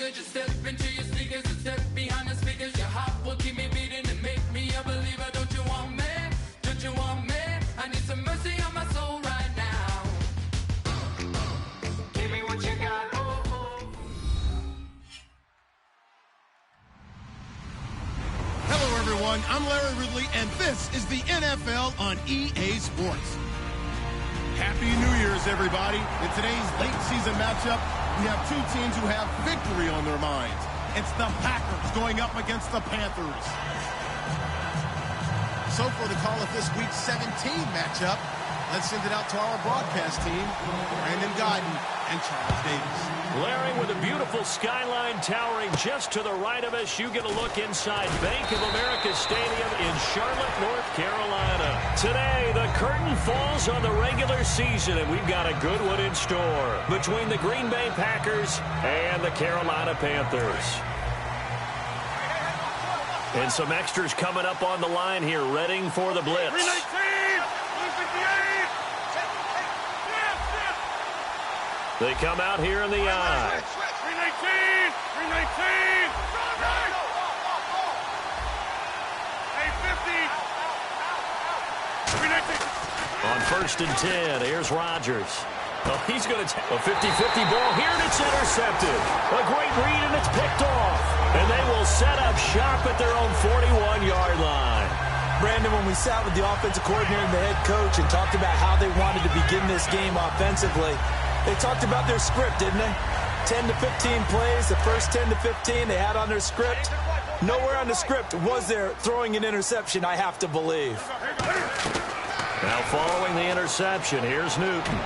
nigga. Just step into your sneakers and step behind the speakers. Your heart will keep me beating and make me a believer. Don't you want me? Don't you want me? I need some mercy on my soul right now. Give me what you got. Hello, everyone. I'm Larry Ridley, and this is the NFL on EA Sports. Happy New Year's, everybody. In today's late season matchup, we have two teams who have victory on their minds. It's the Packers going up against the Panthers. So for the call of this week's 17 matchup, let's send it out to our broadcast team, Brandon Guyton and Charles Davis. Larry, with a beautiful skyline towering just to the right of us, you get a look inside Bank of America Stadium in Charlotte, North Carolina. Today, the curtain falls on the regular season, and we've got a good one in store between the Green Bay Packers and the Carolina Panthers. And some extras coming up on the line here, readying for the blitz. They come out here in the eye. 319! On 1st and 10, here's Rodgers. Oh, he's going to take a 50-50 ball here, and it's intercepted. A great read, and it's picked off. And they will set up shop at their own 41-yard line. Brandon, when we sat with the offensive coordinator and the head coach and talked about how they wanted to begin this game offensively, they talked about their script, didn't they? 10 to 15 plays, the first 10 to 15 they had on their script. Nowhere on the script was there throwing an interception, I have to believe. Now following the interception, here's Newton.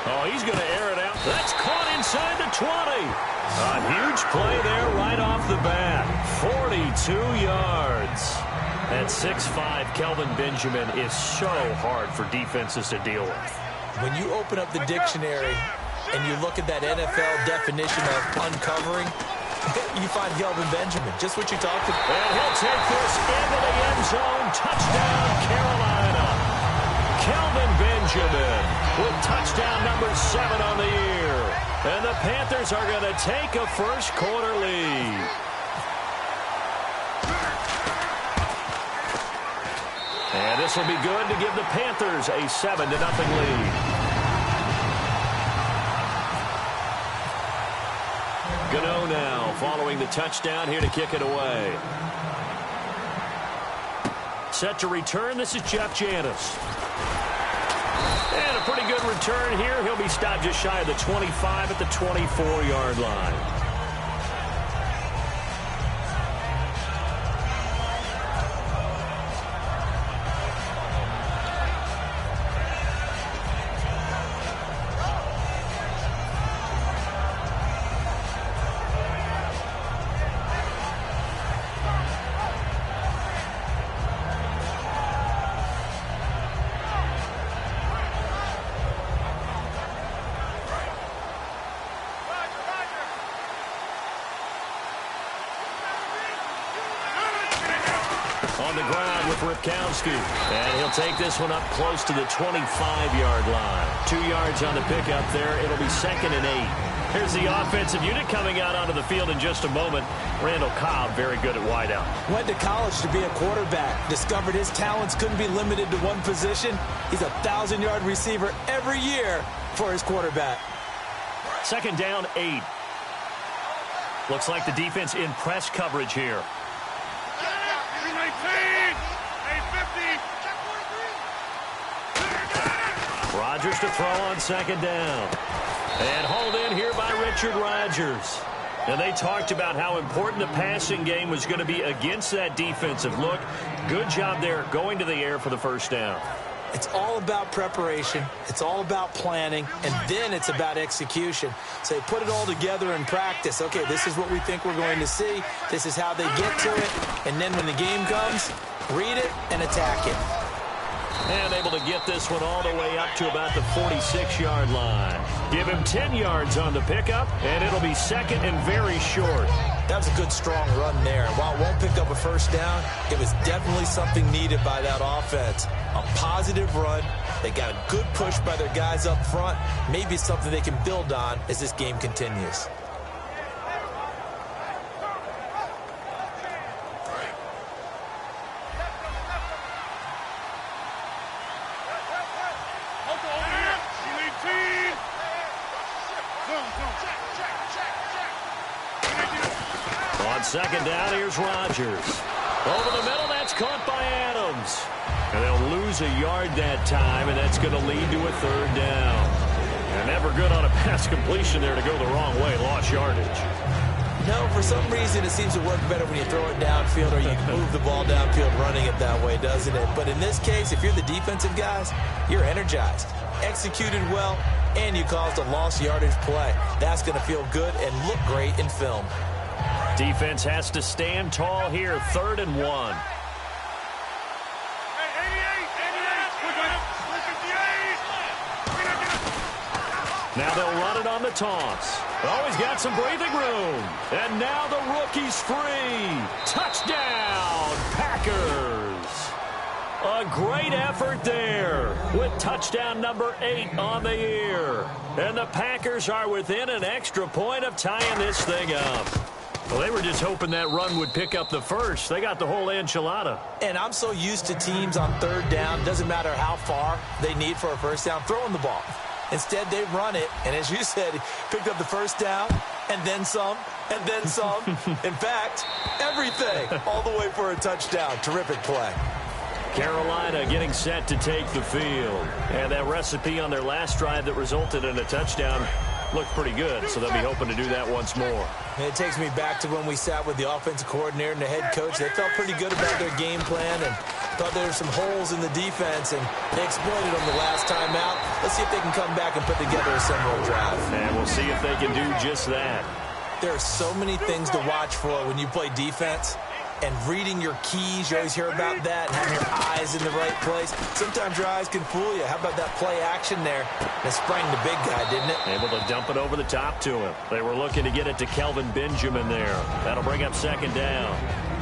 Oh, he's going to air it out. That's caught inside the 20. A huge play there right off the bat. 42 yards. At 6'5", Kelvin Benjamin is so hard for defenses to deal with. When you open up the dictionary and you look at that NFL definition of uncovering, you find Kelvin Benjamin, just what you talked about. And he'll take this into the end zone. Touchdown, Carolina. Kelvin Benjamin with touchdown number 7 on the year. And the Panthers are going to take a first quarter lead. And this will be good to give the Panthers a 7-0 lead. Gano now following the touchdown here to kick it away. Set to return, this is Jeff Janis. And a pretty good return here. He'll be stopped just shy of the 25 at the 24-yard line. On the ground with Ripkowski. And he'll take this one up close to the 25-yard line. 2 yards on the pickup there. It'll be 2nd and 8. Here's the offensive unit coming out onto the field in just a moment. Randall Cobb, very good at wideout. Went to college to be a quarterback. Discovered his talents couldn't be limited to one position. He's a 1,000-yard receiver every year for his quarterback. 2nd down, 8. Looks like the defense in press coverage here. Rodgers to throw on 2nd down. And hauled in here by Richard Rodgers. And they talked about how important the passing game was going to be against that defensive look. Good job there going to the air for the first down. It's all about preparation. It's all about planning. And then it's about execution. So they put it all together in practice. Okay, this is what we think we're going to see. This is how they get to it. And then when the game comes, read it and attack it. And able to get this one all the way up to about the 46-yard line. Give him 10 yards on the pickup, and it'll be 2nd and very short. That was a good, strong run there. And while it won't pick up a first down, it was definitely something needed by that offense. A positive run. They got a good push by their guys up front. Maybe something they can build on as this game continues. second down, here's Rodgers. Over the middle, that's caught by Adams. And they'll lose a yard that time, and that's going to lead to a third down. And never good on a pass completion there to go the wrong way. Lost yardage. No, for some reason it seems to work better when you throw it downfield or you move the ball downfield running it that way, doesn't it? But in this case, if you're the defensive guys, you're energized, executed well, and you caused a lost yardage play. That's going to feel good and look great in film. Defense has to stand tall here, 3rd and 1. Now they'll run it on the toss. Oh, he's got some breathing room. And now the rookie's free. Touchdown, Packers. A great effort there with touchdown number 8 on the year. And the Packers are within an extra point of tying this thing up. Well, they were just hoping that run would pick up the first. They got the whole enchilada. And I'm so used to teams on 3rd down, doesn't matter how far they need for a first down, throwing the ball. Instead, they run it, and as you said, picked up the first down, and then some, and then some. In fact, everything, all the way for a touchdown. Terrific play. Carolina getting set to take the field. And that recipe on their last drive that resulted in a touchdown looked pretty good, so they'll be hoping to do that once more. And it takes me back to when we sat with the offensive coordinator and the head coach. They felt pretty good about their game plan and thought there were some holes in the defense, and they exploited them the last time out. Let's see if they can come back and put together a similar drive. And we'll see if they can do just that. There are so many things to watch for when you play defense. And reading your keys, you always hear about that, and having your eyes in the right place. Sometimes your eyes can fool you. How about that play action there? It sprang the big guy, didn't it? Able to dump it over the top to him. They were looking to get it to Kelvin Benjamin there. That'll bring up 2nd down.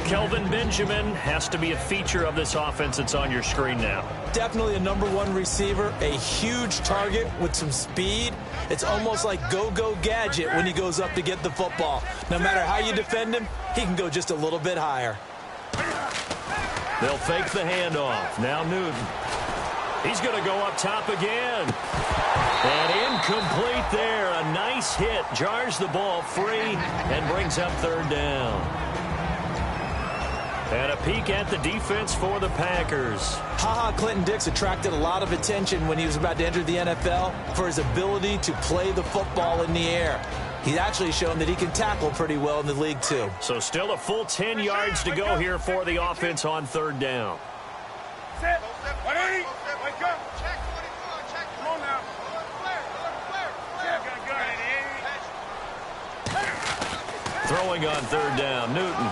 Kelvin Benjamin has to be a feature of this offense that's on your screen now. Definitely a number 1 receiver, a huge target with some speed. It's almost like go-go gadget when he goes up to get the football. No matter how you defend him, he can go just a little bit higher. They'll fake the handoff. Now Newton. He's going to go up top again. And incomplete there. A nice hit. Jars the ball free and brings up 3rd down. And a peek at the defense for the Packers. Ha-ha, Clinton Dix attracted a lot of attention when he was about to enter the NFL for his ability to play the football in the air. He's actually shown that he can tackle pretty well in the league, too. So still a full 10 yards to go here for the offense on 3rd down. Set. Wake up. Check 24. Check. Come on now. Throwing on 3rd down, Newton.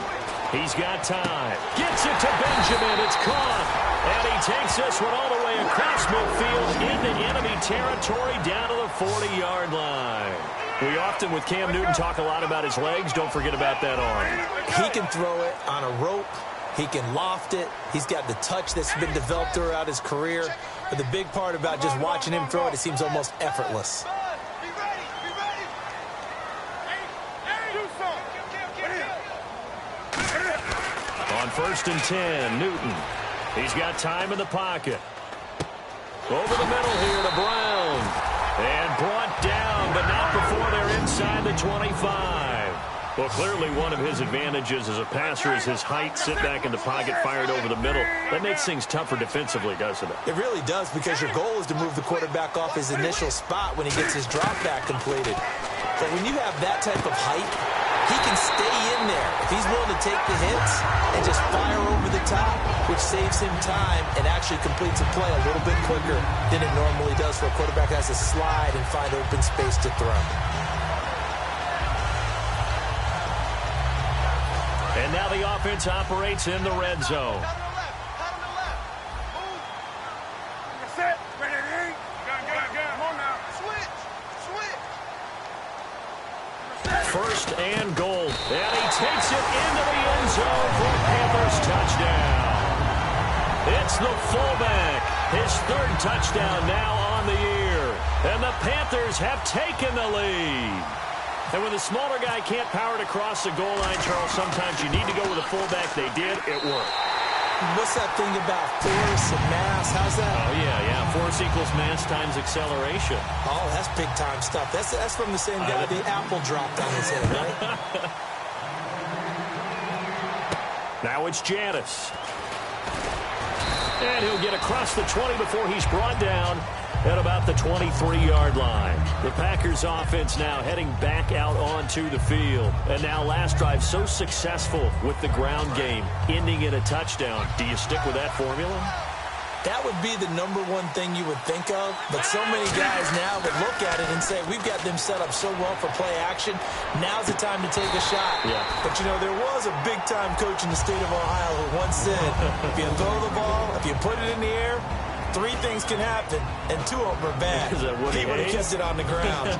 He's got time. Gets it to Benjamin. It's caught. And he takes this one all the way across midfield into enemy territory down to the 40-yard line. We often, with Cam Newton, talk a lot about his legs. Don't forget about that arm. He can throw it on a rope. He can loft it. He's got the touch that's been developed throughout his career. But the big part about just watching him throw it seems almost effortless. On 1st and 10, Newton. He's got time in the pocket. Over the middle here to Brown. And brought down, but not before they're inside the 25. Well, clearly one of his advantages as a passer is his height. Sit back in the pocket, fired over the middle. That makes things tougher defensively, doesn't it? It really does, because your goal is to move the quarterback off his initial spot when he gets his drop back completed. But when you have that type of height, he can stay in there if he's willing to take the hits and just fire over the top, which saves him time and actually completes a play a little bit quicker than it normally does for a quarterback that has to slide and find open space to throw. And now the offense operates in the red zone. Set. Ready. Come on now. Switch. 1st and goal. And he takes it into the end zone for a Panthers touchdown. It's the fullback. His 3rd touchdown now on the year. And the Panthers have taken the lead. And when the smaller guy can't power it across the goal line, Charles, sometimes you need to go with a fullback. They did. It worked. What's that thing about force and mass? How's that? Oh, yeah. Force equals mass times acceleration. Oh, that's big-time stuff. That's from the same guy the apple dropped on his head, right? Now it's Janis. And he'll get across the 20 before he's brought down at about the 23-yard line. The Packers offense now heading back out onto the field. And now last drive so successful with the ground game, ending in a touchdown. Do you stick with that formula? That would be the number one thing you would think of, but so many guys now would look at it and say, we've got them set up so well for play action, now's the time to take a shot. Yeah. But, you know, there was a big-time coach in the state of Ohio who once said, if you throw the ball, if you put it in the air, 3 things can happen, and 2 of them are bad. He would have kept it on the ground.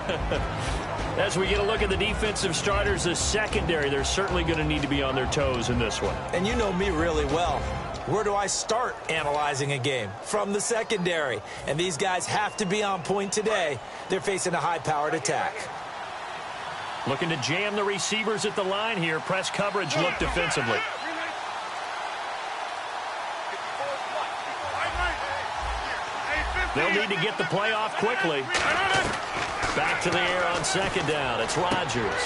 As we get a look at the defensive starters, the secondary, they're certainly going to need to be on their toes in this one. And you know me really well. Where do I start analyzing a game? From the secondary. And these guys have to be on point today. They're facing a high-powered attack. Looking to jam the receivers at the line here. Press coverage look defensively. They'll need to get the play off quickly. Back to the air on second down. It's Rodgers.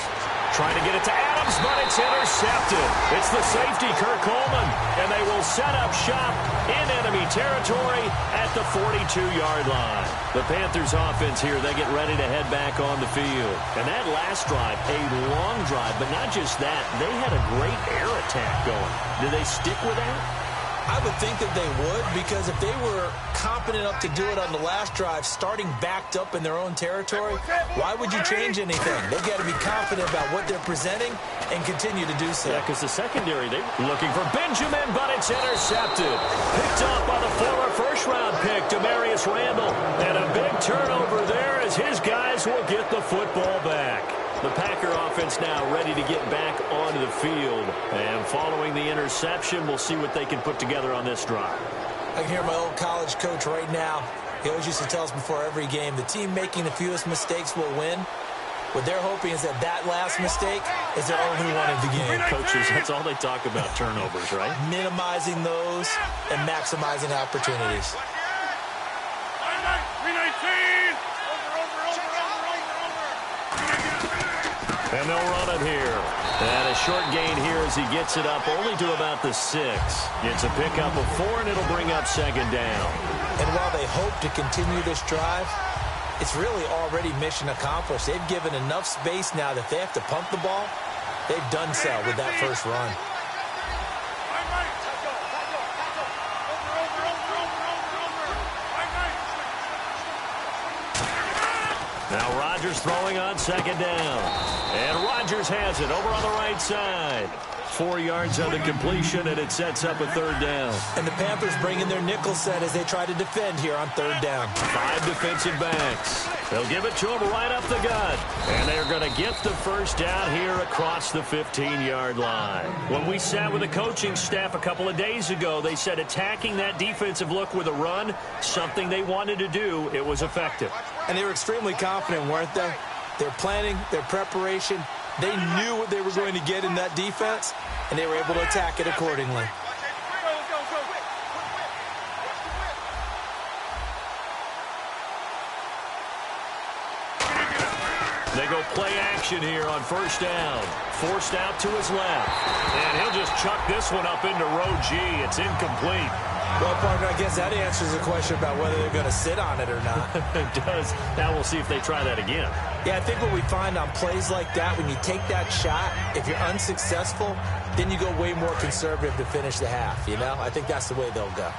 Trying to get it to Adams, but it's intercepted. It's the safety, Kirk Coleman, and they will set up shop in enemy territory at the 42-yard line. The Panthers offense here, they get ready to head back on the field. And that last drive, a long drive, but not just that, they had a great air attack going. Do they stick with that? I would think that they would, because if they were competent enough to do it on the last drive, starting backed up in their own territory, why would you change anything? They've got to be confident about what they're presenting and continue to do so. Yeah, because the secondary, they're looking for Benjamin, but it's intercepted. Picked off by the former first-round pick, Demarius Randall. And a big turnover there as his guys will get the football back. The Packer offense now ready to get back onto the field. And following the interception, we'll see what they can put together on this drive. I can hear my old college coach right now. He always used to tell us before every game, the team making the fewest mistakes will win. What they're hoping is that last mistake is their only one of the game. Coaches, that's all they talk about, turnovers, right? Minimizing those and maximizing opportunities. 319! And they'll run it here. And a short gain here as he gets it up only to about the 6. Gets a pickup of 4, and it'll bring up second down. And while they hope to continue this drive, it's really already mission accomplished. They've given enough space now that they have to pump the ball. They've done so with that first run. Now Rodgers throwing on second down. And Rodgers has it over on the right side. 4 yards on the completion, and it sets up a third down. And the Panthers bring in their nickel set as they try to defend here on third down. 5 defensive backs. They'll give it to him right up the gut. And they're going to get the first down here across the 15-yard line. When we sat with the coaching staff a couple of days ago, they said attacking that defensive look with a run, something they wanted to do. It was effective. And they were extremely confident, weren't they? Their planning, their preparation, they knew what they were going to get in that defense, and they were able to attack it accordingly. They go play action here on first down. Forced out to his left. And he'll just chuck this one up into row G. It's incomplete. Well, partner, I guess that answers the question about whether they're going to sit on it or not. It does. Now we'll see if they try that again. Yeah, I think what we find on plays like that, when you take that shot, if you're unsuccessful, then you go way more conservative to finish the half, you know? I think that's the way they'll go.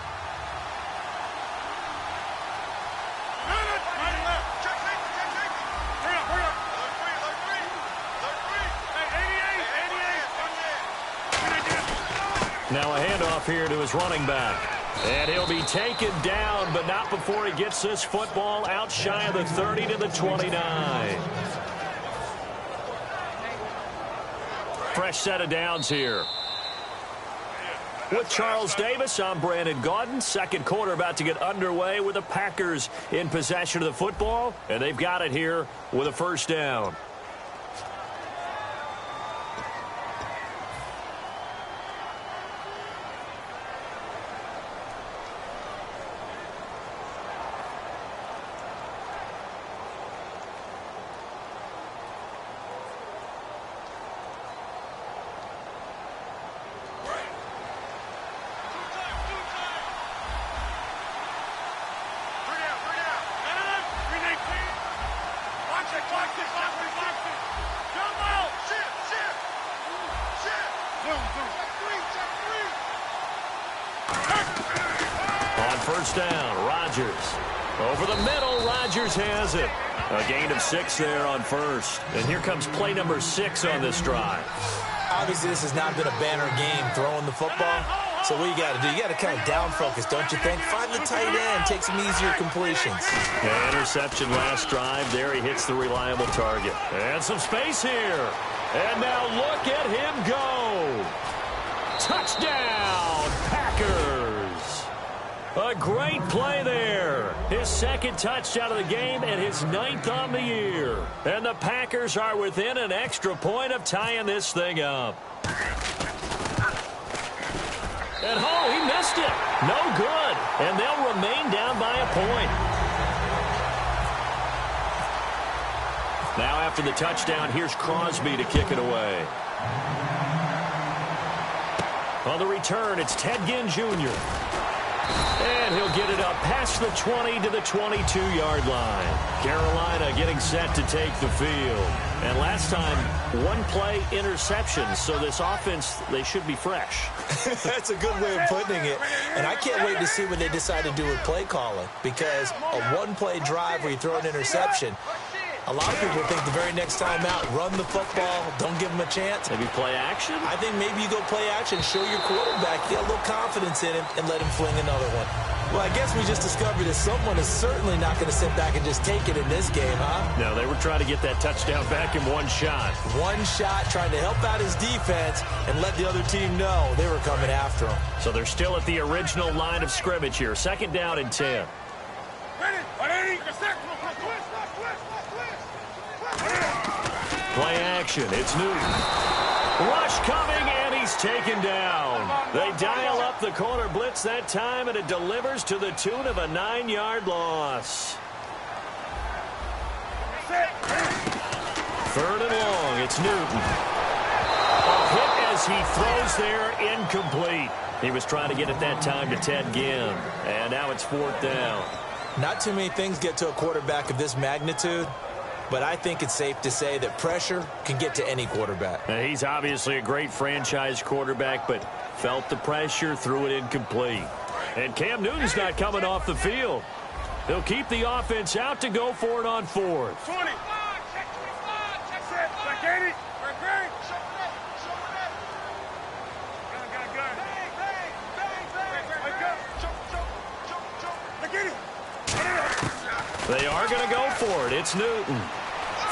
Now a handoff here to his running back. And he'll be taken down, but not before he gets this football out shy of the 30 to the 29. Fresh set of downs here. With Charles Davis, I'm Brandon Gaudin. Second quarter about to get underway with the Packers in possession of the football. And they've got it here with a first down. first down. Rodgers. Over the middle, Rodgers has it. A gain of 6 there on first. And here comes play number 6 on this drive. Obviously, this has not been a banner game throwing the football. So what you got to do, you got to kind of down focus, don't you think? Find the tight end, take some easier completions. Yeah, interception last drive. There he hits the reliable target. And some space here. And now look at him go. Touchdown, Packers. A great play there. His second touchdown of the game and his 9th on the year. And the Packers are within an extra point of tying this thing up. And oh, he missed it. No good. And they'll remain down by a point. Now after the touchdown, here's Crosby to kick it away. On the return, it's Ted Ginn Jr. And he'll get it up past the 20 to the 22-yard line. Carolina getting set to take the field. And last time, one play interception. So this offense, they should be fresh. That's a good way of putting it. And I can't wait to see what they decide to do with play calling. Because a one-play drive where you throw an interception, a lot of people think the very next time out, run the football, don't give them a chance. Maybe play action? I think maybe you go play action, show your quarterback, get a little confidence in him, and let him fling another one. Well, I guess we just discovered that someone is certainly not going to sit back and just take it in this game, huh? No, they were trying to get that touchdown back in one shot. One shot, trying to help out his defense and let the other team know they were coming after him. So they're still at the original line of scrimmage here. 2nd down and 10. Play action. It's Newton. Rush coming, and he's taken down. They dial up the corner blitz that time, and it delivers to the tune of a 9-yard loss. 3rd and long. It's Newton. A hit as he throws there, incomplete. He was trying to get it that time to Ted Ginn, and now it's 4th down. Not too many things get to a quarterback of this magnitude, but I think it's safe to say that pressure can get to any quarterback. Now, he's obviously a great franchise quarterback, but felt the pressure, threw it incomplete. And Cam Newton's not coming off the field. He'll keep the offense out to go for it on 4th. 20. They are going to go for it. It's Newton.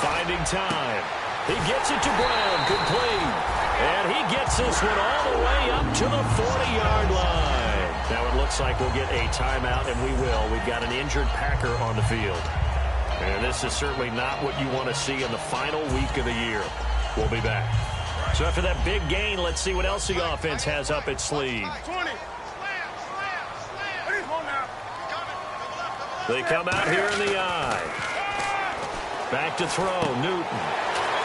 Finding time. He gets it to Brown. Complete. And he gets this one all the way up to the 40-yard line. Now it looks like we'll get a timeout, and we will. We've got an injured Packer on the field. And this is certainly not what you want to see in the final week of the year. We'll be back. So after that big gain, let's see what else the offense has up its sleeve. 20. They come out here in the eye. Back to throw, Newton.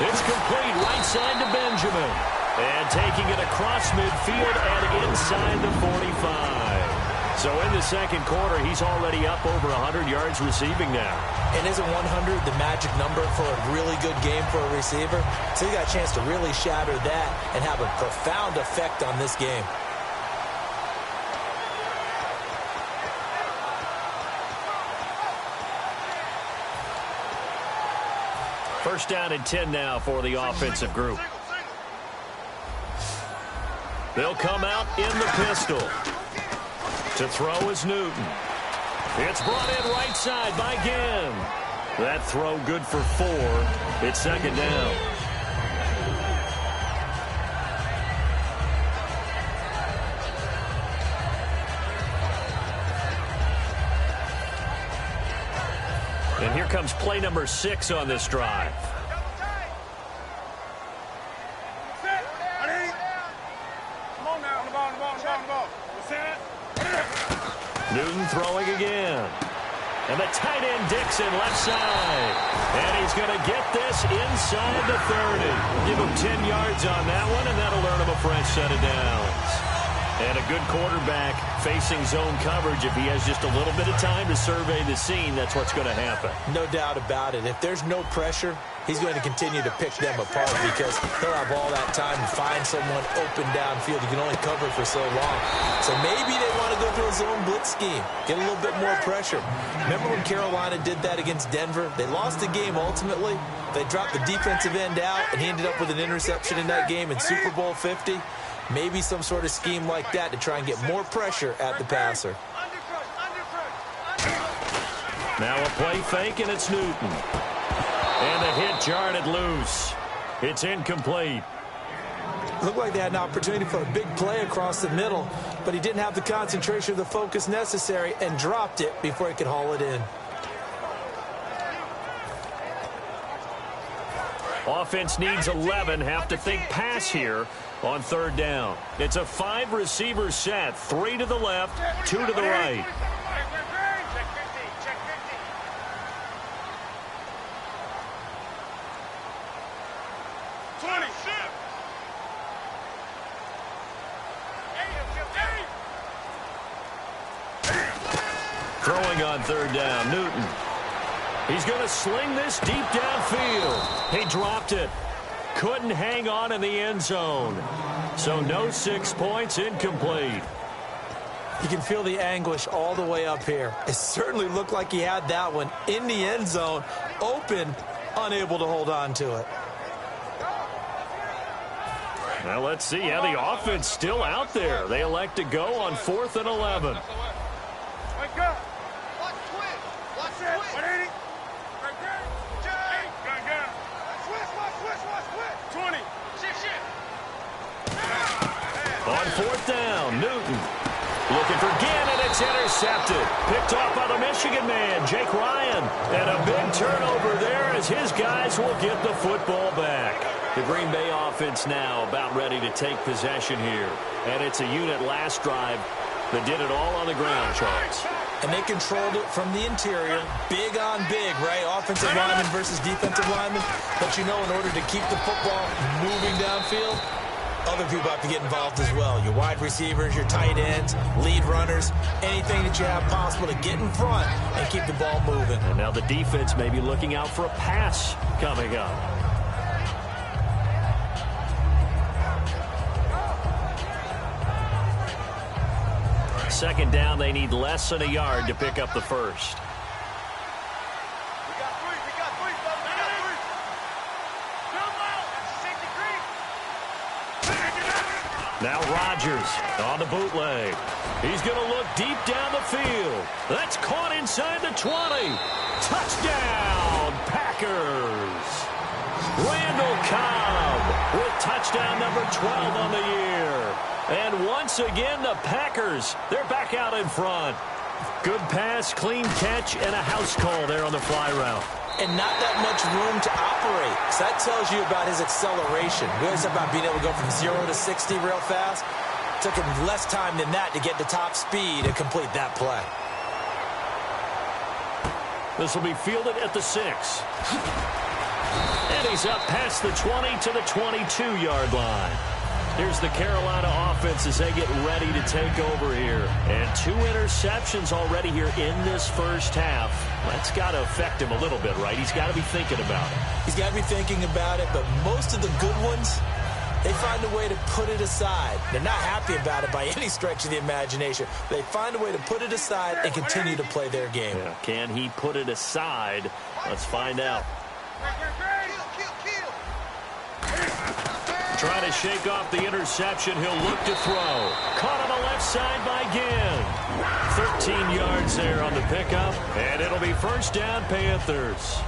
It's complete, right side to Benjamin. And taking it across midfield and inside the 45. So in the second quarter, he's already up over 100 yards receiving now. And isn't 100 the magic number for a really good game for a receiver? So he got a chance to really shatter that and have a profound effect on this game. First down and 10 now for the offensive group. They'll come out in the pistol. To throw is Newton. It's brought in right side by Ginn. That throw good for 4. It's 2nd down. And here comes play number 6 on this drive. Newton throwing again. And the tight end Dixon left side. And he's going to get this inside the 30. Give him 10 yards on that one, and that'll earn him a fresh set of downs. And a good quarterback facing zone coverage. If he has just a little bit of time to survey the scene, that's what's going to happen. No doubt about it. If there's no pressure, he's going to continue to pick them apart because he'll have all that time to find someone open downfield. You can only cover for so long. So maybe they want to go through a zone blitz scheme. Get a little bit more pressure. Remember when Carolina did that against Denver? They lost the game ultimately. They dropped the defensive end out, and he ended up with an interception in that game in Super Bowl 50. Maybe some sort of scheme like that to try and get more pressure at the passer. Now a play fake, and it's Newton. And the hit jarred it loose. It's incomplete. Looked like they had an opportunity for a big play across the middle, but he didn't have the concentration or the focus necessary and dropped it before he could haul it in. Offense needs 11. Have to think pass here on third down. It's a 5-receiver set. 3 to the left, 2 to the right. Throwing on third down, Newton. He's going to sling this deep downfield. He dropped it. Couldn't hang on in the end zone. So no 6 points, incomplete. You can feel the anguish all the way up here. It certainly looked like he had that one in the end zone, open, unable to hold on to it. Now let's see how the offense still out there. They elect to go on 4th and 11. On 4th down, Newton looking for Ginn, and it's intercepted. Picked off by the Michigan man, Jake Ryan. And a big turnover there as his guys will get the football back. The Green Bay offense now about ready to take possession here. And it's a unit last drive that did it all on the ground, Charles. And they controlled it from the interior. Big on big, right? Offensive lineman versus defensive lineman. But you know, in order to keep the football moving downfield, other people have to get involved as well. Your wide receivers, your tight ends, lead runners, anything that you have possible to get in front and keep the ball moving. And now the defense may be looking out for a pass coming up. Second down, they need less than a yard to pick up the first. Now Rodgers on the bootleg. He's going to look deep down the field. That's caught inside the 20. Touchdown, Packers. Randall Cobb with touchdown number 12 on the year. And once again, the Packers, they're back out in front. Good pass, clean catch, and a house call there on the fly route. And not that much room to operate. So that tells you about his acceleration. We always talk about being able to go from 0 to 60 real fast. It took him less time than that to get to top speed and complete that play. This will be fielded at the 6. And he's up past the 20 to the 22-yard line. Here's the Carolina offense as they get ready to take over here. And 2 interceptions already here in this first half. That's got to affect him a little bit, right? He's got to be thinking about it. He's got to be thinking about it, but most of the good ones, they find a way to put it aside. They're not happy about it by any stretch of the imagination. They find a way to put it aside and continue to play their game. Yeah. Can he put it aside? Let's find out. Trying to shake off the interception. He'll look to throw. Caught on the left side by Ginn. 13 yards there on the pickup. And it'll be first down, Panthers.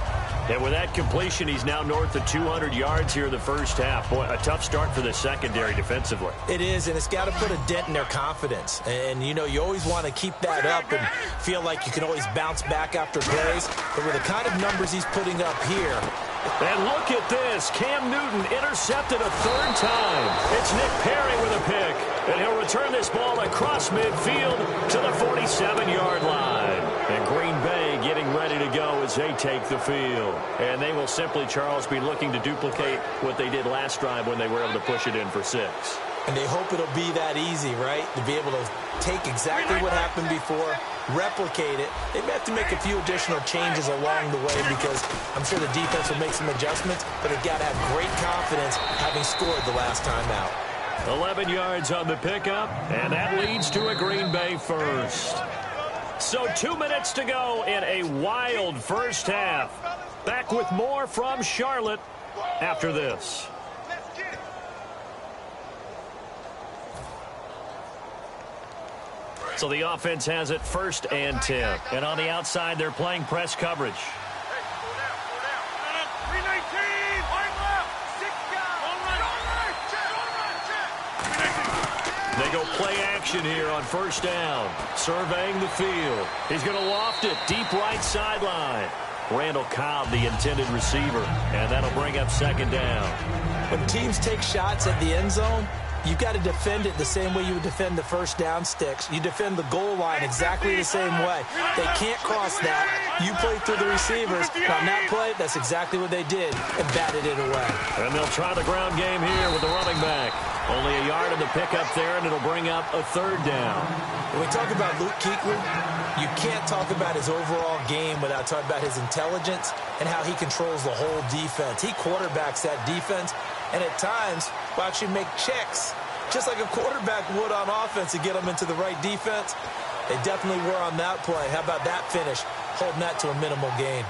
And with that completion, he's now north of 200 yards here in the first half. Boy, a tough start for the secondary defensively. It is, and it's got to put a dent in their confidence. And, you know, you always want to keep that up and feel like you can always bounce back after plays. But with the kind of numbers he's putting up here. And look at this. Cam Newton intercepted a 3rd time. It's Nick Perry with a pick. And he'll return this ball across midfield to the 47-yard line. And Green Bay getting ready to go as they take the field. And they will simply, Charles, be looking to duplicate what they did last drive when they were able to push it in for 6. And they hope it'll be that easy, right? To be able to take exactly what happened before, replicate it. They may have to make a few additional changes along the way because I'm sure the defense will make some adjustments, but they've got to have great confidence having scored the last time out. 11 yards on the pickup, and that leads to a Green Bay first. So 2 minutes to go in a wild first half. Back with more from Charlotte after this. So the offense has it 1st and 10. And on the outside, they're playing press coverage. They go play action here on 1st down. Surveying the field. He's going to loft it deep right sideline. Randall Cobb, the intended receiver. And that'll bring up 2nd down. When teams take shots at the end zone, you've got to defend it the same way you would defend the 1st down sticks. You defend the goal line exactly the same way. They can't cross that. You play through the receivers. On that play, that's exactly what they did and batted it away. And they'll try the ground game here with the running back. Only a yard in the pickup there, and it'll bring up a 3rd down. When we talk about Luke Kuechly, you can't talk about his overall game without talking about his intelligence and how he controls the whole defense. He quarterbacks that defense, and at times will actually make checks, just like a quarterback would on offense to get them into the right defense. They definitely were on that play. How about that finish, holding that to a minimal gain?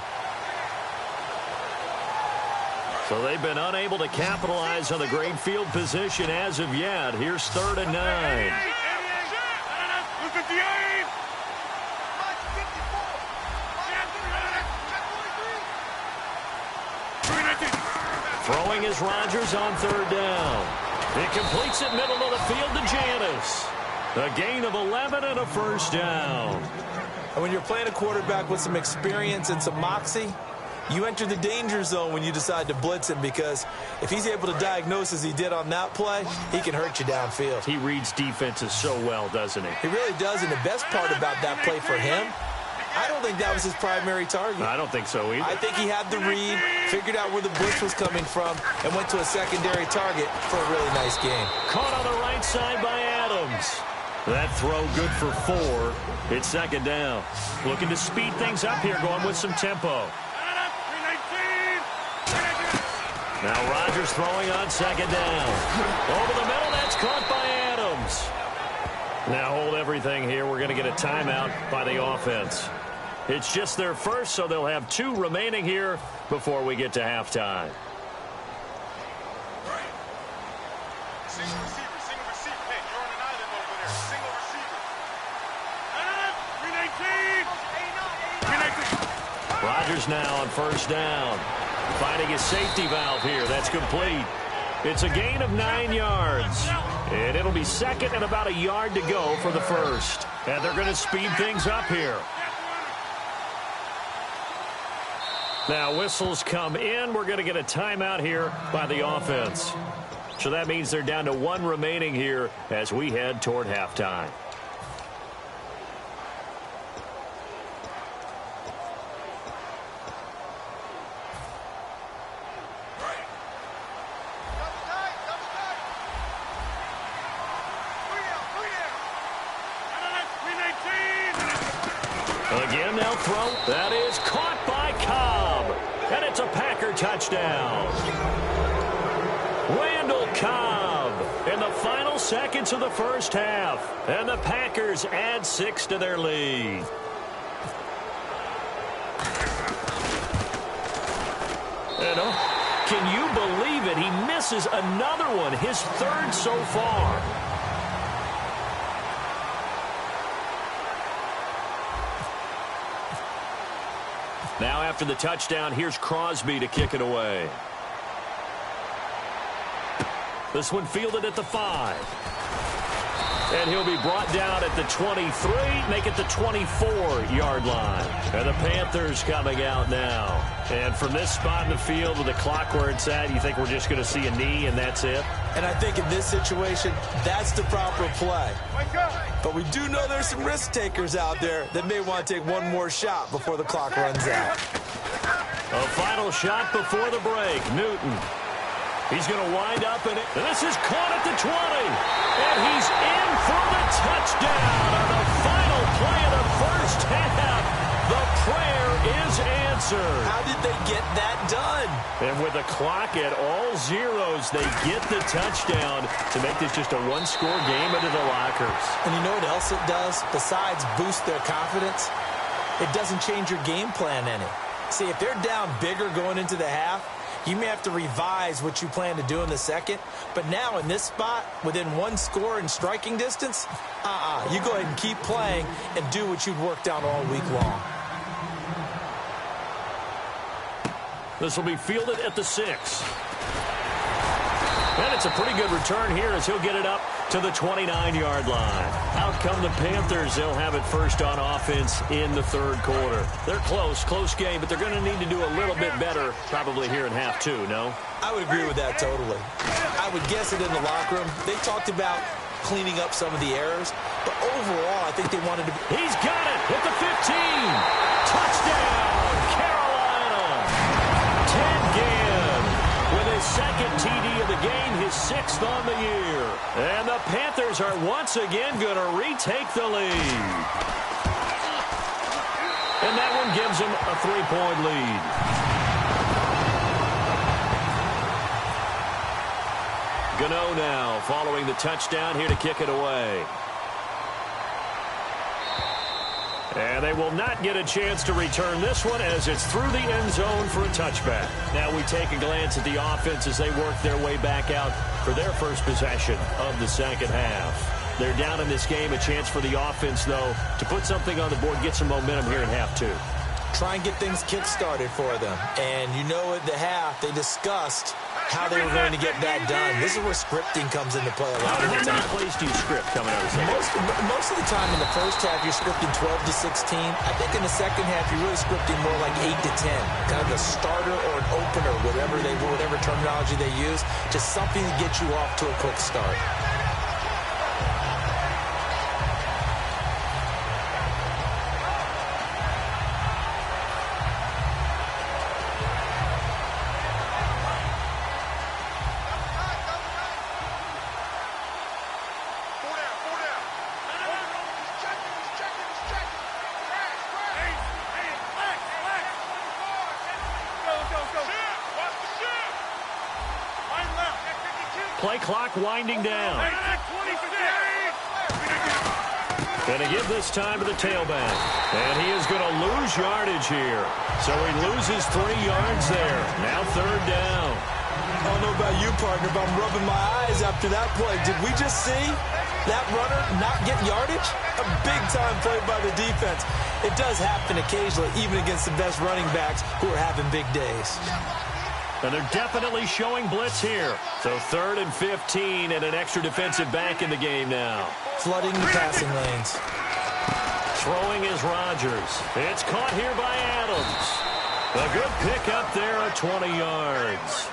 So they've been unable to capitalize on the great field position as of yet. Here's 3rd and 9. Throwing is Rodgers on 3rd down. He completes it middle of the field to Janis. A gain of 11 and a 1st down. And when you're playing a quarterback with some experience and some moxie, you enter the danger zone when you decide to blitz him, because if he's able to diagnose as he did on that play, he can hurt you downfield. He reads defenses so well, doesn't he? He really does, and the best part about that play for him, I don't think that was his primary target. I don't think so either. I think he had the read, figured out where the blitz was coming from, and went to a secondary target for a really nice game. Caught on the right side by Adams. That throw good for 4. It's 2nd down. Looking to speed things up here, going with some tempo. Now Rodgers throwing on 2nd down. Over the middle, that's caught by Adams. Now hold everything here. We're going to get a timeout by the offense. It's just their first, so they'll have 2 remaining here before we get to halftime. Single receiver. Hey, you're on an island over there. Single receiver. Rodgers now on 1st down. Finding his safety valve here. That's complete. It's a gain of 9 yards. And it'll be 2nd and about a yard to go for the 1st. And they're going to speed things up here. Now whistles come in. We're going to get a timeout here by the offense. So that means they're down to 1 remaining here as we head toward halftime. Again, they'll throw. That is caught by Cobb. And it's a Packer touchdown. Randall Cobb in the final seconds of the first half. And the Packers add 6 to their lead. And can you believe it? He misses another one, his 3rd so far. Now after the touchdown, here's Crosby to kick it away. This one fielded at the 5. And he'll be brought down at the 23, make it the 24-yard line. And the Panthers coming out now. And from this spot in the field with the clock where it's at, you think we're just going to see a knee and that's it? And I think in this situation, that's the proper play. But we do know there's some risk takers out there that may want to take one more shot before the clock runs out. A final shot before the break. Newton. He's going to wind up in it. And this is caught at the 20. And he's in for the touchdown on the final play of the first half. The prayer is unanswered. How did they get that done? And with the clock at all zeros, they get the touchdown to make this just a one-score game into the lockers. And you know what else it does? Besides boost their confidence, it doesn't change your game plan any. See, if they're down bigger going into the half, you may have to revise what you plan to do in the second. But now in this spot, within one score in striking distance, you go ahead and keep playing and do what you've worked out all week long. This will be fielded at the 6. And it's a pretty good return here as he'll get it up to the 29-yard line. Out come the Panthers. They'll have it first on offense in the third quarter. They're close game, but they're going to need to do a little bit better probably here in half 2, no? I would agree with that totally. I would guess it in the locker room. They talked about cleaning up some of the errors, but overall, I think they wanted to be... He's got it at the 15. Touchdown, Carolina. Ted Ginn with his second TD of the game, his 6th on the year. And the Panthers are once again going to retake the lead. And that one gives them a 3-point lead. Gano now following the touchdown here to kick it away. And they will not get a chance to return this one as it's through the end zone for a touchback. Now we take a glance at the offense as they work their way back out for their first possession of the second half. They're down in this game. A chance for the offense, though, to put something on the board, get some momentum here in half 2. Try and get things kick-started for them. And you know at the half, they discussed how they were going to get that done. This is where scripting comes into play a lot of the time. How many plays do you script coming out of the second? Most of the time in the first half, you're scripting 12 to 16. I think in the second half, you're really scripting more like 8 to 10. Kind of a starter or an opener, whatever terminology they use. Just something to get you off to a quick start. Play clock winding down. Going to give this time to the tailback. And he is going to lose yardage here. So he loses 3 yards there. Now third down. I don't know about you, partner, but I'm rubbing my eyes after that play. Did we just see that runner not get yardage? A big-time play by the defense. It does happen occasionally, even against the best running backs who are having big days. And they're definitely showing blitz here. So 3rd and 15 and an extra defensive back in the game now. Flooding the passing lanes. Throwing is Rodgers. It's caught here by Adams. A good pick up there at 20 yards.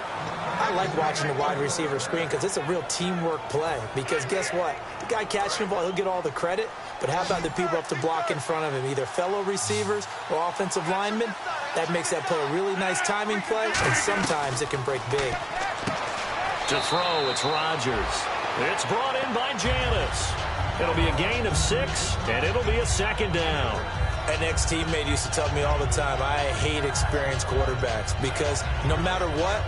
I like watching the wide receiver screen because it's a real teamwork play. Because guess what? The guy catching the ball, he'll get all the credit. But how about the people up to block in front of him? Either fellow receivers or offensive linemen. That makes that play a really nice timing play. And sometimes it can break big. To throw, it's Rodgers. It's brought in by Janis. It'll be a gain of 6, and it'll be a 2nd down. An ex-teammate used to tell me all the time, I hate experienced quarterbacks because no matter what,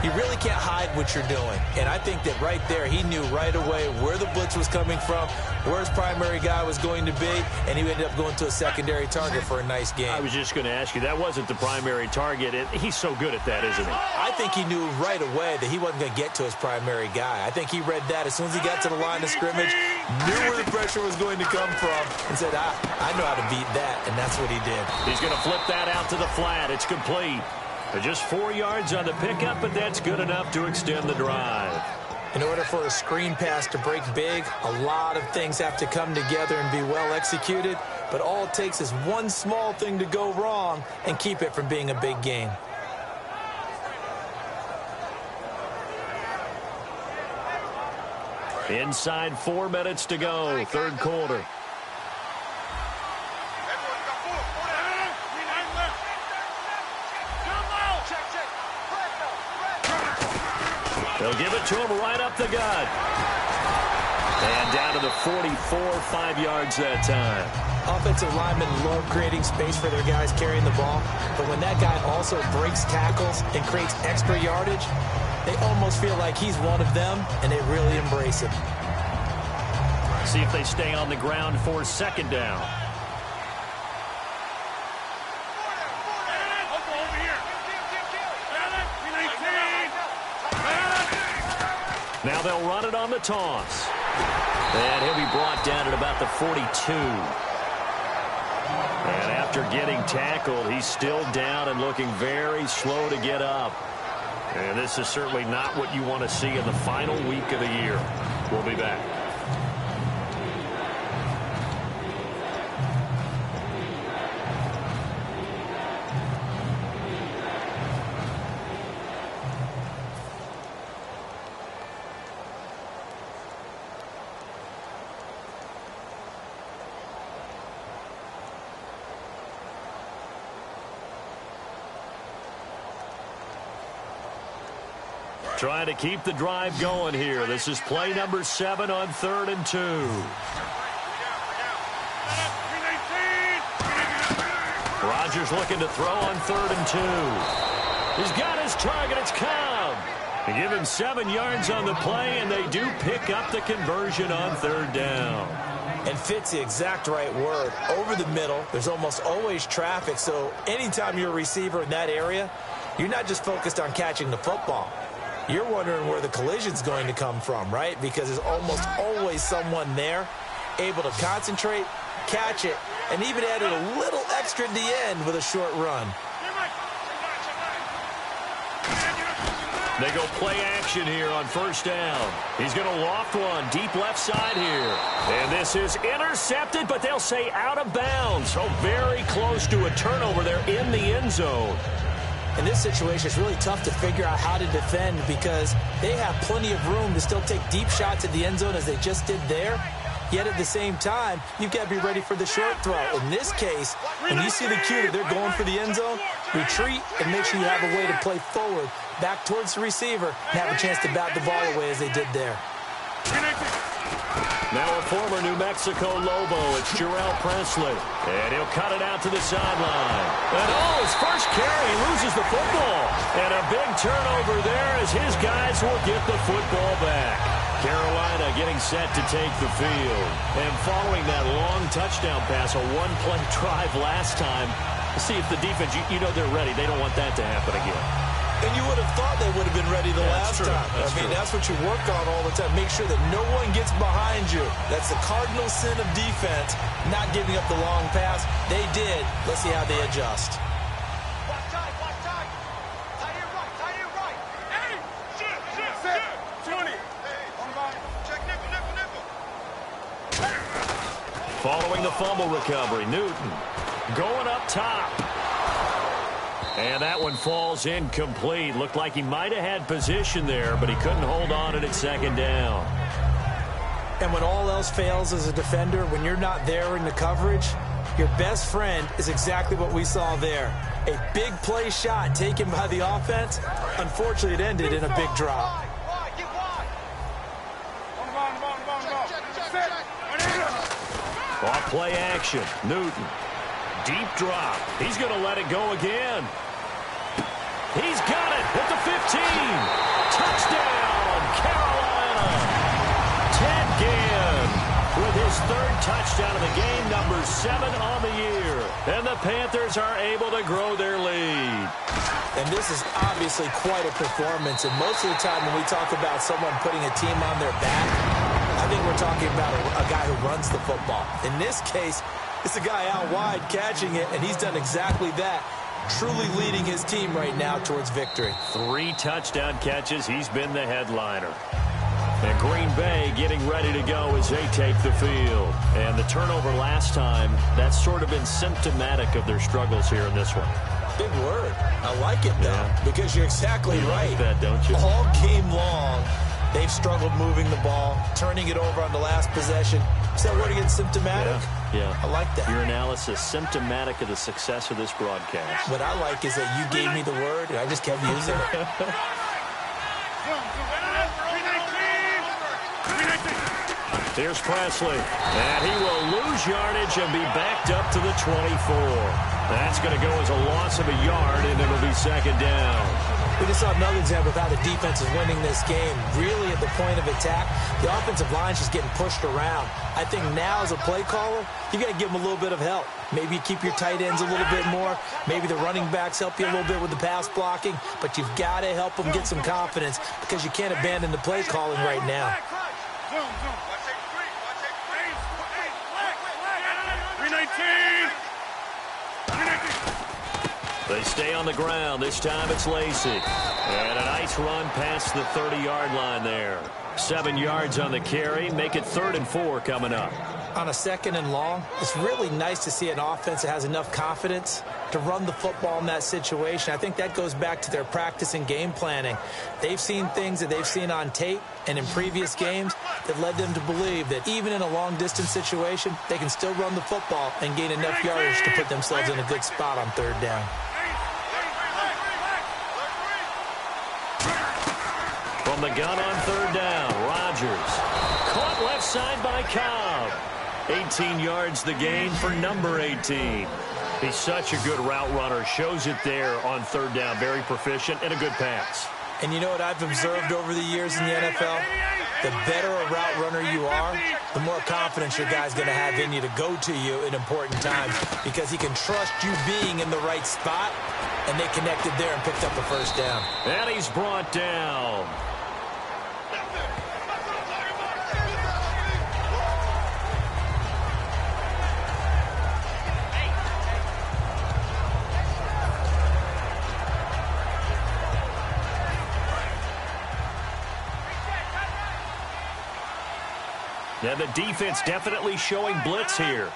you really can't hide what you're doing. And I think that right there, he knew right away where the blitz was coming from, where his primary guy was going to be, and he ended up going to a secondary target for a nice game. I was just going to ask you, that wasn't the primary target. He's so good at that, isn't he? I think he knew right away that he wasn't going to get to his primary guy. I think he read that as soon as he got to the line of scrimmage, knew where the pressure was going to come from, and said, I know how to beat that, and that's what he did. He's going to flip that out to the flat. It's complete. Just 4 yards on the pickup, but that's good enough to extend the drive. In order for a screen pass to break big, a lot of things have to come together and be well executed, but all it takes is one small thing to go wrong and keep it from being a big game. Inside 4 minutes to go, third quarter. They'll give it to him right up the gut. And down to the 44, 5 yards that time. Offensive linemen love creating space for their guys carrying the ball, but when that guy also breaks tackles and creates extra yardage, they almost feel like he's one of them, and they really embrace him. See if they stay on the ground for second down. Now they'll run it on the toss. And he'll be brought down at about the 42. And after getting tackled, he's still down and looking very slow to get up. And this is certainly not what you want to see in the final week of the year. We'll be back. Trying to keep the drive going here. This is play number 7 on 3rd and 2. Rodgers looking to throw on 3rd and 2. He's got his target. It's Cobb. They give him 7 yards on the play, and they do pick up the conversion on 3rd down. And fit's the exact right word. Over the middle, there's almost always traffic, so anytime you're a receiver in that area, you're not just focused on catching the football. You're wondering where the collision's going to come from, right? Because there's almost always someone there able to concentrate, catch it, and even added a little extra at the end with a short run. They go play action here on 1st down. He's going to loft one deep left side here. And this is intercepted, but they'll say out of bounds. So very close to a turnover there in the end zone. In this situation, it's really tough to figure out how to defend because they have plenty of room to still take deep shots at the end zone as they just did there. Yet at the same time, you've got to be ready for the short throw. In this case, when you see the cue that they're going for the end zone, retreat and make sure you have a way to play forward, back towards the receiver, and have a chance to bat the ball away as they did there. Now a former New Mexico Lobo, it's Jarrell Presley. And he'll cut it out to the sideline. And his first carry, he loses the football. And a big turnover there as his guys will get the football back. Carolina getting set to take the field. And following that long touchdown pass, a one-play drive last time, see if the defense, you know they're ready. They don't want that to happen again. And you would have thought they would have been ready the last time. That's what you work on all the time. Make sure that no one gets behind you. That's the cardinal sin of defense, not giving up the long pass. They did. Let's see how they adjust. Watch time. Tie it right. Hey, shit. 20. Check nickel. Following the fumble recovery, Newton going up top. And that one falls incomplete. Looked like he might have had position there, but he couldn't hold on to it at 2nd down. And when all else fails as a defender, when you're not there in the coverage, your best friend is exactly what we saw there. A big play shot taken by the offense. Unfortunately, it ended in a big drop. Off play action, Newton. Deep drop. He's going to let it go again. He's got it at the 15. Touchdown, Carolina. Ted Ginn with his 3rd touchdown of the game, number 7 on the year. And the Panthers are able to grow their lead. And this is obviously quite a performance. And most of the time when we talk about someone putting a team on their back, I think we're talking about a guy who runs the football. In this case, it's a guy out wide catching it, and he's done exactly that, truly leading his team right now towards victory. 3 touchdown catches. He's been the headliner. And Green Bay getting ready to go as they take the field. And the turnover last time, that's sort of been symptomatic of their struggles here in this one. Big word. I like it, though, because you're exactly right. Like that, don't you? All game long, they've struggled moving the ball, turning it over on the last possession. Is that word again, symptomatic? Yeah. I like that. Your analysis, symptomatic of the success of this broadcast. What I like is that you gave me the word, and I just kept using it. Here's Presley, and he will lose yardage and be backed up to the 24. That's going to go as a loss of a yard, and it'll be second down. We just saw another example of how the defense is winning this game. Really at the point of attack, the offensive line is just getting pushed around. I think now as a play caller, you got to give them a little bit of help. Maybe you keep your tight ends a little bit more. Maybe the running backs help you a little bit with the pass blocking. But you've got to help them get some confidence because you can't abandon the play calling right now. 319. They stay on the ground. This time it's Lacey. And a nice run past the 30-yard line there. 7 yards on the carry. Make it 3rd and 4 coming up. On a 2nd and long, it's really nice to see an offense that has enough confidence to run the football in that situation. I think that goes back to their practice and game planning. They've seen things that they've seen on tape and in previous games that led them to believe that even in a long-distance situation, they can still run the football and gain enough yardage to put themselves in a good spot on 3rd down. From the gun on 3rd down, Rodgers. Caught left side by Cobb. 18 yards the gain for number 18. He's such a good route runner. Shows it there on 3rd down. Very proficient and a good pass. And you know what I've observed over the years in the NFL? The better a route runner you are, the more confidence your guy's going to have in you to go to you in important times because he can trust you being in the right spot, and they connected there and picked up a 1st down. And he's brought down. And the defense definitely showing blitz here.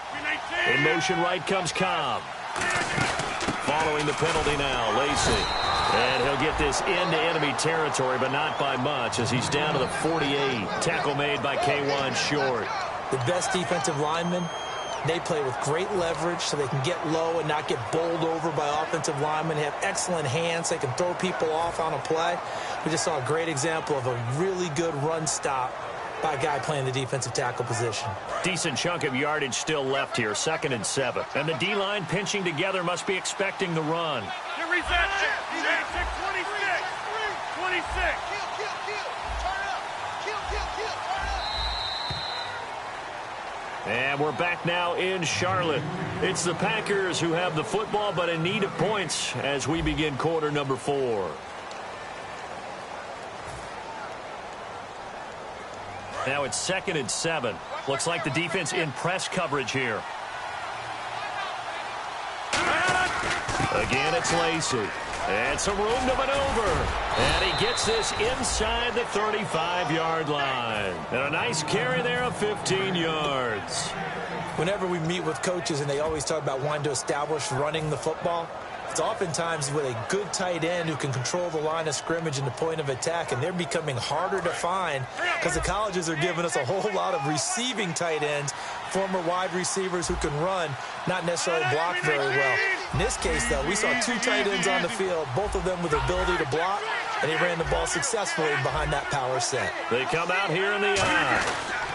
In motion right comes Cobb. Following the penalty now, Lacey. And he'll get this into enemy territory, but not by much as he's down to the 48. Tackle made by K1 Short. The best defensive linemen, they play with great leverage so they can get low and not get bowled over by offensive linemen. They have excellent hands. They can throw people off on a play. We just saw a great example of a really good run stop by a guy playing the defensive tackle position. Decent chunk of yardage still left here, 2nd and 7. And the D-line pinching together must be expecting the run. Get reset. 26. 26. And we're back now in Charlotte. It's the Packers who have the football, but in need of points as we begin quarter number 4. Now it's 2nd and 7. Looks like the defense in press coverage here. Again, it's Lacey. And some room to maneuver. And he gets this inside the 35-yard line. And a nice carry there of 15 yards. Whenever we meet with coaches and they always talk about wanting to establish running the football, it's oftentimes with a good tight end who can control the line of scrimmage and the point of attack, and they're becoming harder to find because the colleges are giving us a whole lot of receiving tight ends, former wide receivers who can run, not necessarily block very well. In this case, though, we saw 2 tight ends on the field, both of them with the ability to block, and he ran the ball successfully behind that power set. They come out here in the eye.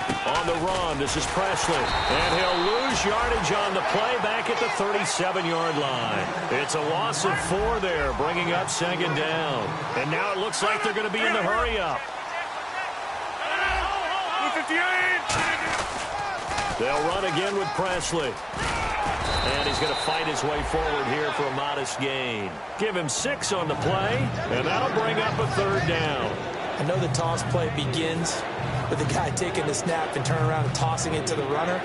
On the run, this is Presley. And he'll lose yardage on the play back at the 37-yard line. It's a loss of 4 there, bringing up 2nd down. And now it looks like they're going to be in the hurry-up. 58. They'll run again with Presley. And he's going to fight his way forward here for a modest gain. Give him 6 on the play, and that'll bring up a 3rd down. I know the toss play begins with the guy taking the snap and turning around and tossing it to the runner.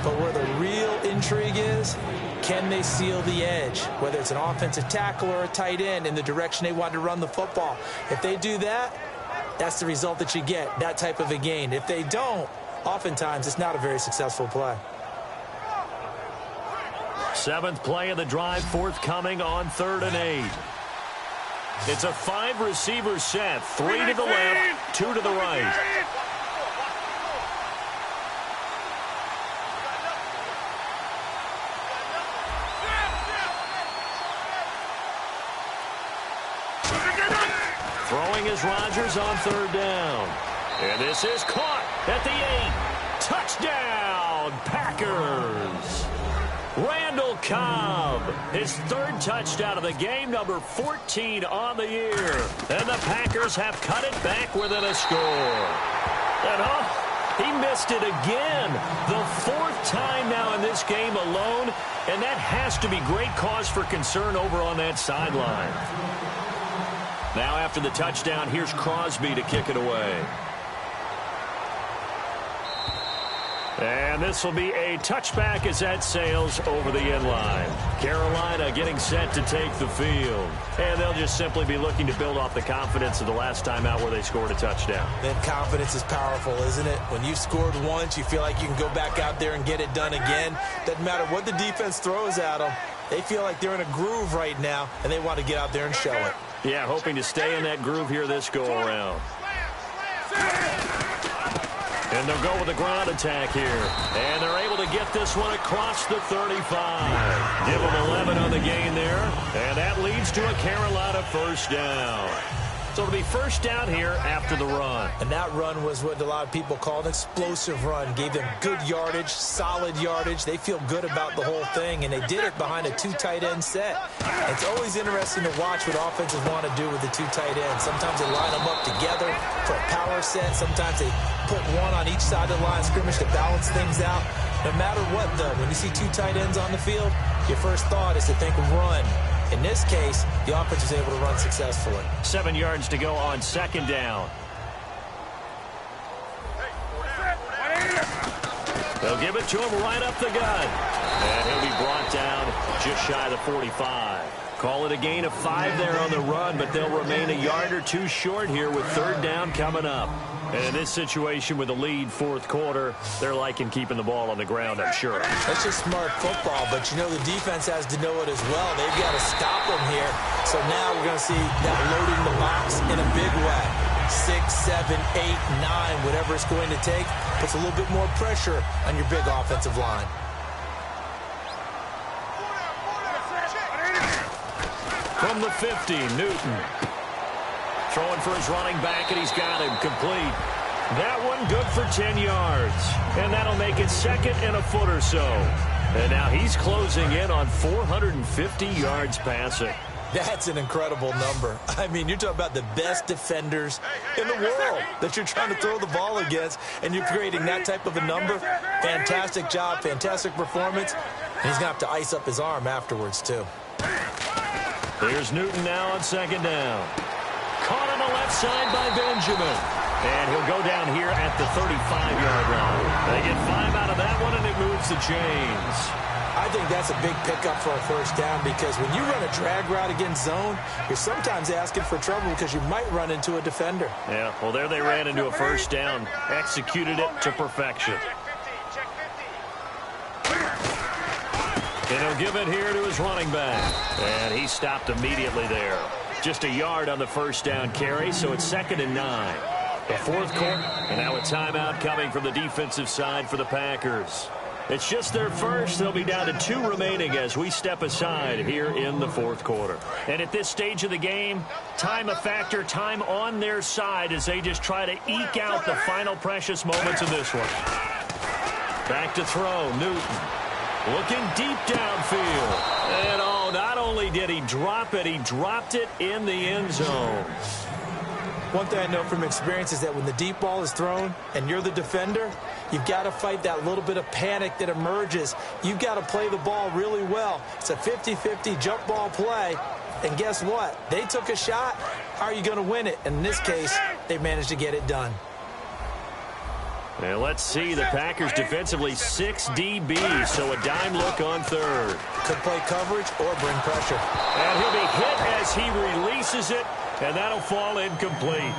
But where the real intrigue is, can they seal the edge? Whether it's an offensive tackle or a tight end in the direction they want to run the football. If they do that, that's the result that you get, that type of a gain. If they don't, oftentimes it's not a very successful play. 7th play of the drive, forthcoming on 3rd and 8. It's a 5-receiver set, 3 to the left, 2 to the right. Throwing is Rodgers on 3rd down. And this is caught at the touchdown, Packers. Randall Cobb, his third touchdown of the game, number 14 on the year. And the Packers have cut it back within a score. And he missed it again. The fourth time now in this game alone, and that has to be great cause for concern over on that sideline. Now after the touchdown, here's Crosby to kick it away. And this will be a touchback as that sails over the end line. Carolina getting set to take the field. And they'll just simply be looking to build off the confidence of the last time out where they scored a touchdown. That confidence is powerful, isn't it? When you've scored once, you feel like you can go back out there and get it done again. Doesn't matter what the defense throws at them. They feel like they're in a groove right now, and they want to get out there and show it. Yeah, hoping to stay in that groove here this go-around. And they'll go with a ground attack here. And they're able to get this one across the 35. Give them 11 on the gain there. And that leads to a Carolina first down. So it'll be first down here after the run. And that run was what a lot of people call an explosive run. Gave them good yardage, solid yardage. They feel good about the whole thing, and they did it behind a two tight end set. It's always interesting to watch what offenses want to do with the two tight ends. Sometimes they line them up together for a power set. Sometimes they put one on each side of the line of scrimmage to balance things out. No matter what, though, when you see two tight ends on the field, your first thought is to think run. In this case, the offense was able to run successfully. 7 yards to go on second down. They'll give it to him right up the gut. And he'll be brought down just shy of the 45. Call it a gain of 5 there on the run, but they'll remain a yard or two short here with third down coming up. And in this situation with the lead fourth quarter, they're liking keeping the ball on the ground, I'm sure. That's just smart football, but you know the defense has to know it as well. They've got to stop them here. So now we're going to see that loading the box in a big way. 6, 7, 8, 9, whatever it's going to take, puts a little bit more pressure on your big offensive line. From the 50, Newton. Throwing for his running back, and he's got him complete. That one good for 10 yards. And that'll make it second and a foot or so. And now he's closing in on 450 yards passing. That's an incredible number. I mean, you're talking about the best defenders in the world that you're trying to throw the ball against, and you're creating that type of a number. Fantastic job, fantastic performance. And he's going to have to ice up his arm afterwards, too. Here's Newton now on second down. Caught on the left side by Benjamin. And he'll go down here at the 35-yard line. They get 5 out of that one, and it moves the chains. I think that's a big pickup for a first down because when you run a drag route against zone, you're sometimes asking for trouble because you might run into a defender. Yeah, well, there they ran into a first down. Executed it to perfection. And he'll give it here to his running back. And he stopped immediately there. Just a yard on the first down carry, so it's 2nd and 9. The fourth quarter, and now a timeout coming from the defensive side for the Packers. It's just their first. They'll be down to 2 remaining as we step aside here in the fourth quarter. And at this stage of the game, time a factor, time on their side as they just try to eke out the final precious moments of this one. Back to throw, Newton. Looking deep downfield. And not only did he drop it, he dropped it in the end zone. One thing I know from experience is that when the deep ball is thrown and you're the defender, you've got to fight that little bit of panic that emerges. You've got to play the ball really well. It's a 50-50 jump ball play. And guess what? They took a shot. How are you going to win it? And in this case, they managed to get it done. And let's see, the Packers defensively 6 DBs, so a dime look on third. Could play coverage or bring pressure. And he'll be hit as he releases it, and that'll fall incomplete.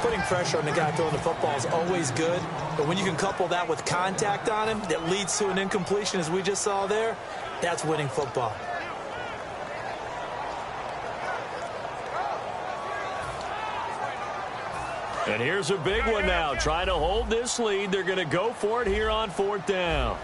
Putting pressure on the guy throwing the football is always good, but when you can couple that with contact on him that leads to an incompletion, as we just saw there, that's winning football. And here's a big one now. Trying to hold this lead. They're going to go for it here on fourth down.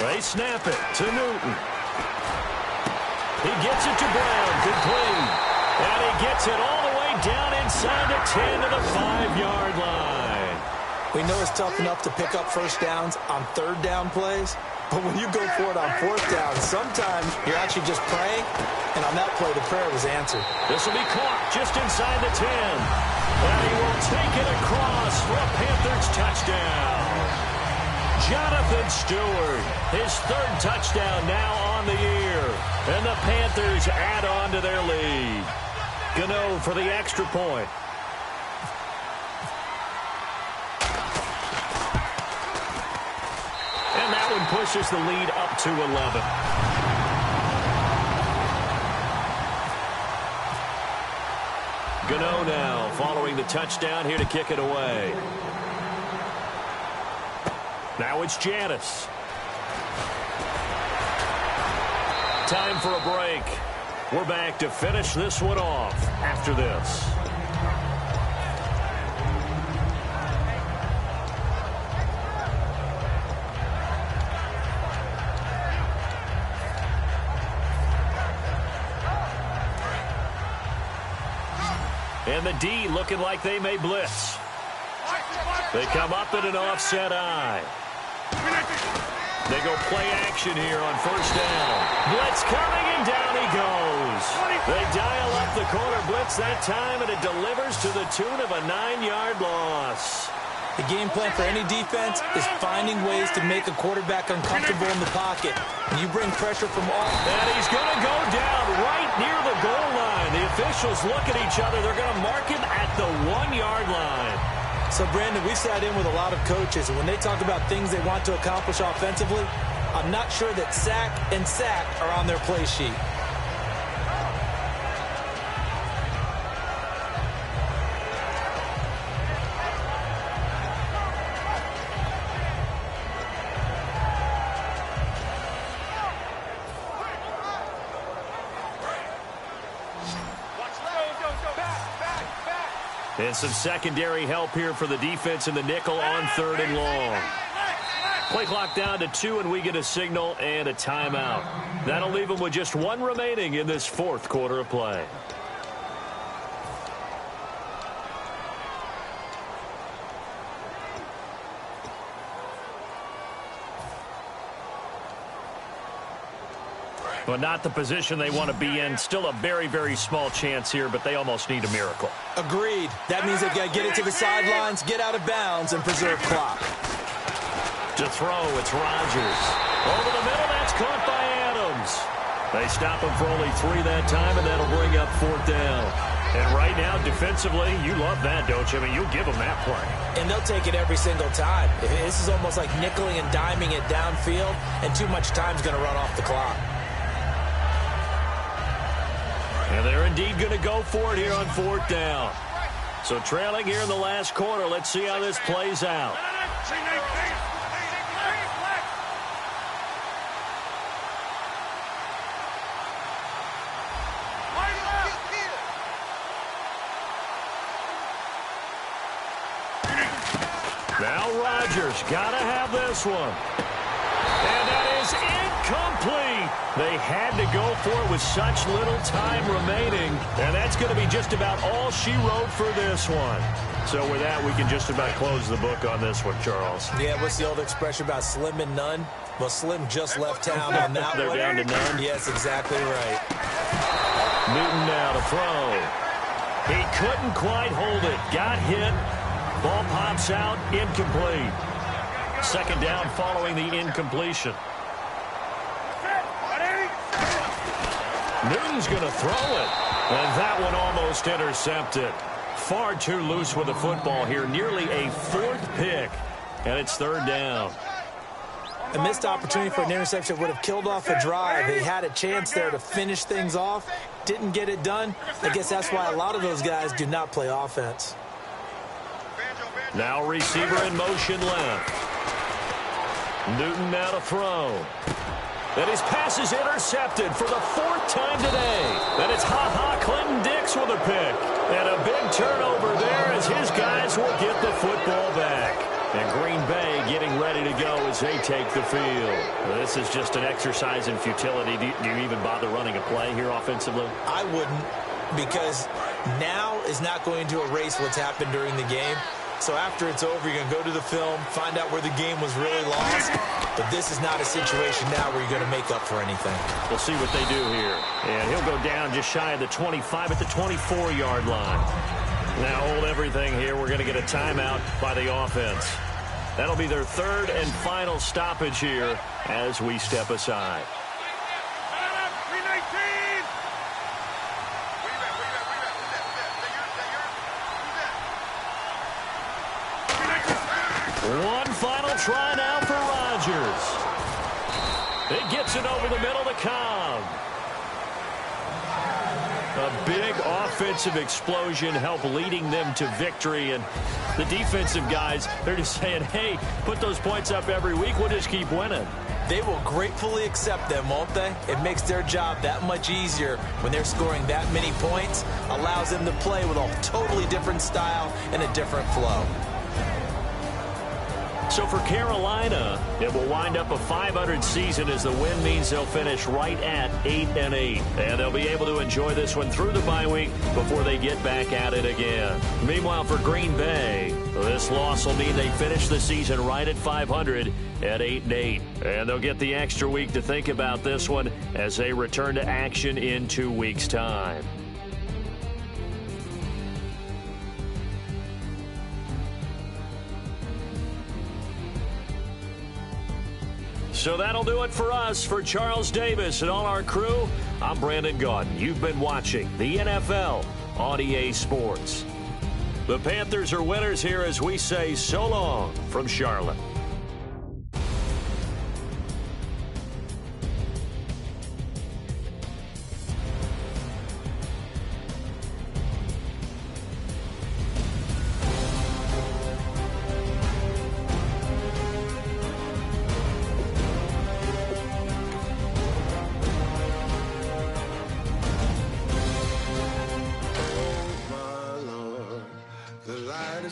They snap it to Newton. He gets it to Brown, complete. And he gets it all the way down inside the 10 to the 5-yard line. We know it's tough enough to pick up first downs on third down plays, but when you go for it on fourth down, sometimes you're actually just praying, and on that play, the prayer was answered. This will be caught just inside the 10. And he will take it across for a Panthers touchdown. Jonathan Stewart, his third touchdown now on the year. And the Panthers add on to their lead. Gano for the extra point. And that one pushes the lead up to 11. Gano now following the touchdown here to kick it away. Now it's Janice. Time for a break. We're back to finish this one off after this. And the D looking like they may blitz. They come up in an offset eye. They go play action here on first down. Blitz coming, and down he goes. They dial up the corner blitz that time, and it delivers to the tune of a 9-yard loss. The game plan for any defense is finding ways to make a quarterback uncomfortable in the pocket. And you bring pressure from all. And he's going to go down right near the goal line. The officials look at each other. They're going to mark him at the 1-yard line. So, Brandon, we sat in with a lot of coaches, and when they talk about things they want to accomplish offensively, I'm not sure that sack and sack are on their play sheet. And some secondary help here for the defense in the nickel on 3rd and long. Play clock down to 2, and we get a signal and a timeout. That'll leave them with just 1 remaining in this 4th quarter of play. But not the position they want to be in. Still a very, very small chance here, but they almost need a miracle. Agreed. That means they've got to get it to the sidelines, get out of bounds, and preserve clock. To throw, it's Rodgers. Over the middle, that's caught by Adams. They stop him for only 3 that time, and that'll bring up 4th down. And right now, defensively, you love that, don't you? I mean, you give them that play. And they'll take it every single time. This is almost like nickeling and diming it downfield, and too much time's going to run off the clock. And they're indeed going to go for it here on 4th down. So trailing here in the last quarter. Let's see how this plays out. Now Rodgers got to have this one. And that is incomplete. They had to go for it with such little time remaining. And that's going to be just about all she wrote for this one. So with that, we can just about close the book on this one, Charles. Yeah, what's the old expression about slim and none? Well, Slim just left town on that They're one. down to none. Yes, exactly right. Newton now to throw. He couldn't quite hold it. Got hit. Ball pops out. Incomplete. 2nd down following the incompletion. Newton's going to throw it. And that one almost intercepted. Far too loose with the football here. Nearly a 4th pick. And it's 3rd down. A missed opportunity for an interception would have killed off a drive. They had a chance there to finish things off. Didn't get it done. I guess that's why a lot of those guys do not play offense. Now receiver in motion left. Newton now to throw. And his pass is intercepted for the 4th time today. And it's Clinton Dix with a pick. And a big turnover there as his guys will get the football back. And Green Bay getting ready to go as they take the field. Well, this is just an exercise in futility. Do you even bother running a play here offensively? I wouldn't, because now is not going to erase what's happened during the game. So after it's over, you're going to go to the film, find out where the game was really lost. But this is not a situation now where you're going to make up for anything. We'll see what they do here. And he'll go down just shy of the 25 at the 24-yard line. Now hold everything here. We're going to get a timeout by the offense. That'll be their third and final stoppage here as we step aside. One final try now for Rodgers. It gets it over the middle to Cobb. A big offensive explosion helped leading them to victory. And the defensive guys, they're just saying, hey, put those points up every week. We'll just keep winning. They will gratefully accept them, won't they? It makes their job that much easier when they're scoring that many points. Allows them to play with a totally different style and a different flow. So for Carolina, it will wind up a .500 season as the win means they'll finish right at 8-8. And they'll be able to enjoy this one through the bye week before they get back at it again. Meanwhile, for Green Bay, this loss will mean they finish the season right at .500 at 8-8. And they'll get the extra week to think about this one as they return to action in 2 weeks' time. So that'll do it for us. For Charles Davis and all our crew, I'm Brandon Gaudin. You've been watching the NFL on EA Sports. The Panthers are winners here as we say so long from Charlotte.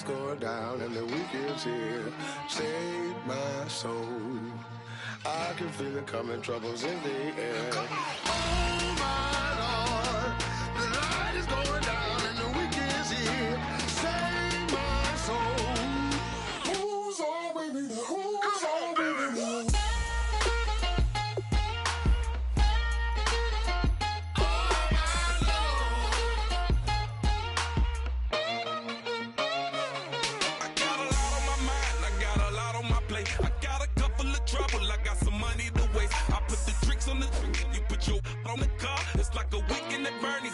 Going down and the week is here. Save my soul. I can feel it coming, troubles in the air. Oh my Lord, the light is going down and the week is here. Save my soul. Who's all with me? Who's all with me? On the car, it's like a weekend at Bernie's.